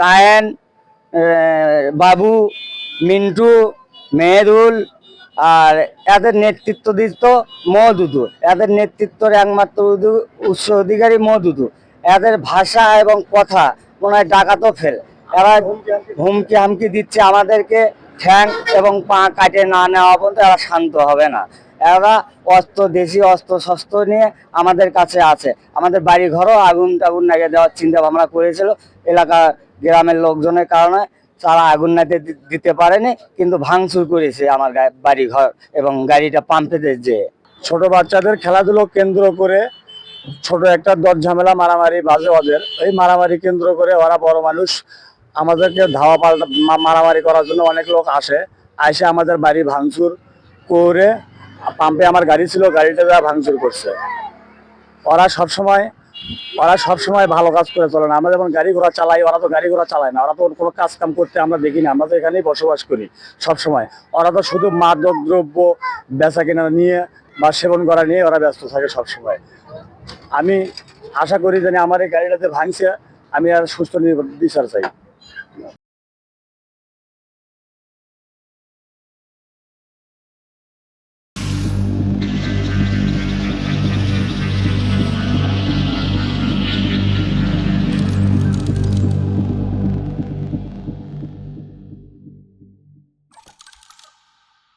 রায়ন, বাবু, মিন্টু, মেহেরুল আর এদের নেতৃত্ব দিত মধুদু। এদের নেতৃত্বের একমাত্র উৎস অধিকারী মধুদু। এদের ভাষা এবং কথা মনে হয় ডাকাতো ফেল। এরা হুমকি হামকি দিচ্ছে আমাদেরকে, ঠ্যাং এবং পা কাটে না নেওয়া পর্যন্ত এরা শান্ত হবে না। এরা অস্ত্র, দেশি অস্ত্র শস্ত্র নিয়ে আমাদের কাছে আছে। আমাদের বাড়ি ঘরও আগুন টাগুন লাগিয়ে দেওয়ার চিন্তা ভাবনা করেছিল। এলাকা গ্রামের লোকজনের কারণে তারা আগুন না দিতে পারেনি, কিন্তু ভাঙচুর করেছে আমার বাড়ি ঘর এবং গাড়িটা পাম্পে যে। ছোট বাচ্চাদের খেলাধুলো কেন্দ্র করে ছোট একটা দর ঝামেলা মারামারি বাজে ওদের। এই মারামারি কেন্দ্র করে ওরা বড় মানুষ আমাদেরকে ধাওয়া পাল্টা মারামারি করার জন্য অনেক লোক আসে আমাদের বাড়ি ভাঙচুর করে। পাম্পে আমার গাড়ি ছিল, গাড়িটা ভাঙচুর করছে। ওরা সবসময় ভালো কাজ করে চলে না। আমরা যেমন গাড়ি ঘোড়া চালাই, ওরা তো গাড়ি ঘোড়া চালায় না। ওরা তো কোনো কাজ কাম করতে আমরা দেখি না। আমরা তো এখানেই বসবাস করি সবসময়। ওরা তো শুধু মাদক দ্রব্য বেচা কেনা নিয়ে বা সেবন করা নিয়ে ওরা ব্যস্ত থাকে সবসময়। আমি আশা করি যেন আমার এই গাড়িটাতে ভাঙছে, আমি আর সুস্থ বিচার চাই।